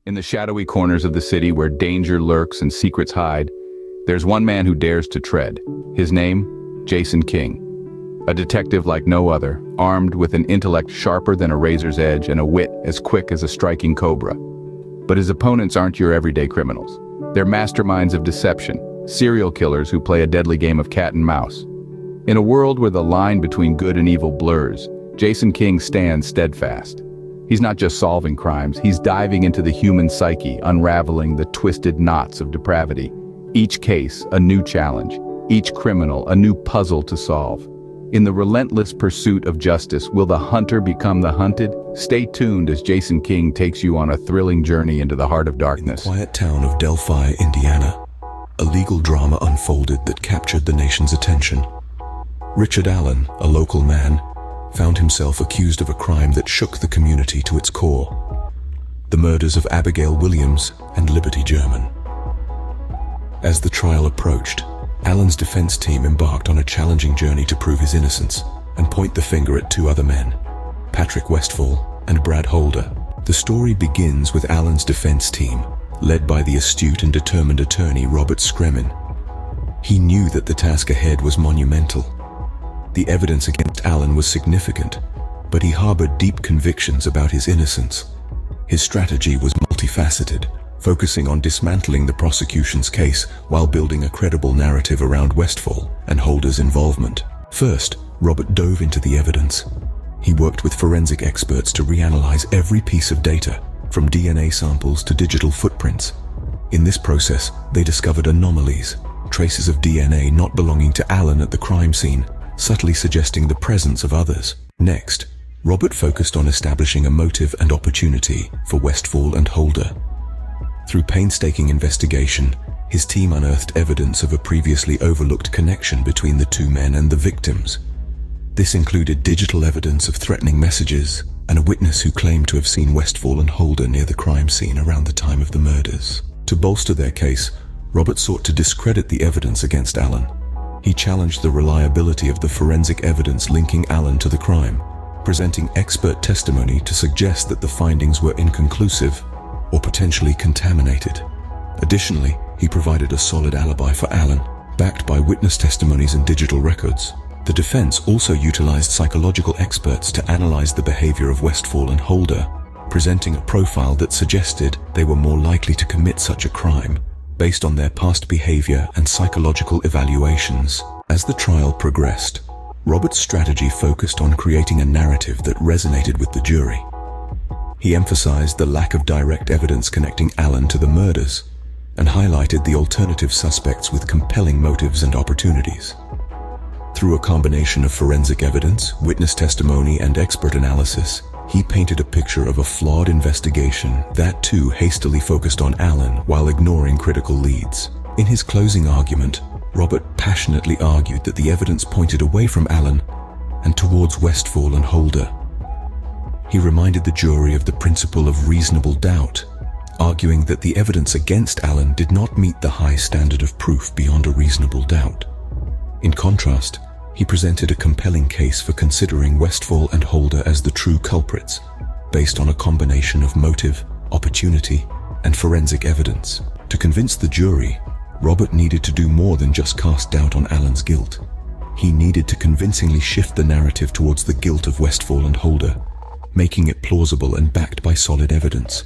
In the shadowy corners of the city where danger lurks and secrets hide, there's one man who dares to tread. His name, Jason King. A detective like no other, armed with an intellect sharper than a razor's edge and a wit as quick as a striking cobra. But his opponents aren't your everyday criminals. They're masterminds of deception, serial killers who play a deadly game of cat and mouse. In a world where the line between good and evil blurs, Jason King stands steadfast. He's not just solving crimes, he's diving into the human psyche, unraveling the twisted knots of depravity. Each case, a new challenge. Each criminal, a new puzzle to solve. In the relentless pursuit of justice, will the hunter become the hunted? Stay tuned as Jason King takes you on a thrilling journey into the heart of darkness. In the quiet town of Delphi, Indiana, a legal drama unfolded that captured the nation's attention. Richard Allen, a local man, found himself accused of a crime that shook the community to its core: the murders of Abigail Williams and Liberty German. As the trial approached, Allen's defense team embarked on a challenging journey to prove his innocence and point the finger at two other men, Patrick Westfall and Brad Holder. The story begins with Allen's defense team, led by the astute and determined attorney Robert Scremin. He knew that the task ahead was monumental. The evidence against Allen was significant, but he harbored deep convictions about his innocence. His strategy was multifaceted, focusing on dismantling the prosecution's case while building a credible narrative around Westfall and Holder's involvement. First, Robert dove into the evidence. He worked with forensic experts to reanalyze every piece of data, from DNA samples to digital footprints. In this process, they discovered anomalies, traces of DNA not belonging to Allen at the crime scene, subtly suggesting the presence of others. Next, Robert focused on establishing a motive and opportunity for Westfall and Holder. Through painstaking investigation, his team unearthed evidence of a previously overlooked connection between the two men and the victims. This included digital evidence of threatening messages and a witness who claimed to have seen Westfall and Holder near the crime scene around the time of the murders. To bolster their case, Robert sought to discredit the evidence against Allen. He challenged the reliability of the forensic evidence linking Allen to the crime, presenting expert testimony to suggest that the findings were inconclusive or potentially contaminated. Additionally, he provided a solid alibi for Allen, backed by witness testimonies and digital records. The defense also utilized psychological experts to analyze the behavior of Westfall and Holder, presenting a profile that suggested they were more likely to commit such a crime based on their past behavior and psychological evaluations. As the trial progressed, Robert's strategy focused on creating a narrative that resonated with the jury. He emphasized the lack of direct evidence connecting Allen to the murders and highlighted the alternative suspects with compelling motives and opportunities. Through a combination of forensic evidence, witness testimony, and expert analysis, he painted a picture of a flawed investigation that too hastily focused on Allen while ignoring critical leads. In his closing argument, Robert passionately argued that the evidence pointed away from Allen and towards Westfall and Holder. He reminded the jury of the principle of reasonable doubt, arguing that the evidence against Allen did not meet the high standard of proof beyond a reasonable doubt. In contrast, he presented a compelling case for considering Westfall and Holder as the true culprits, based on a combination of motive, opportunity, and forensic evidence. To convince the jury, Robert needed to do more than just cast doubt on Allen's guilt. He needed to convincingly shift the narrative towards the guilt of Westfall and Holder, making it plausible and backed by solid evidence.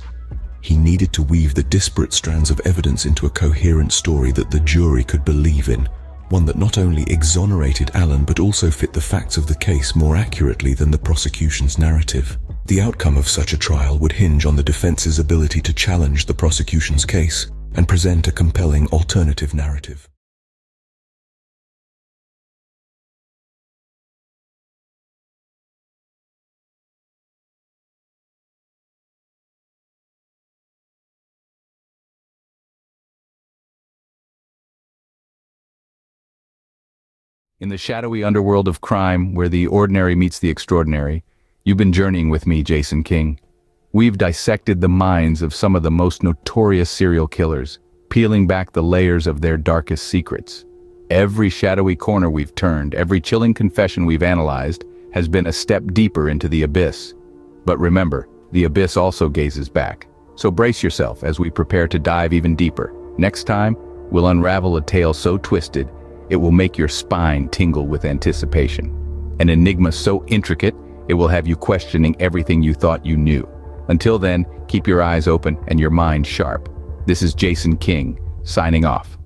He needed to weave the disparate strands of evidence into a coherent story that the jury could believe in, one that not only exonerated Allen but also fit the facts of the case more accurately than the prosecution's narrative. The outcome of such a trial would hinge on the defense's ability to challenge the prosecution's case and present a compelling alternative narrative. In the shadowy underworld of crime, where the ordinary meets the extraordinary, you've been journeying with me, Jason King. We've dissected the minds of some of the most notorious serial killers, peeling back the layers of their darkest secrets. Every shadowy corner we've turned, every chilling confession we've analyzed, has been a step deeper into the abyss. But remember, the abyss also gazes back. So brace yourself as we prepare to dive even deeper. Next time, we'll unravel a tale so twisted, it will make your spine tingle with anticipation. An enigma so intricate, it will have you questioning everything you thought you knew. Until then, keep your eyes open and your mind sharp. This is Jason King, signing off.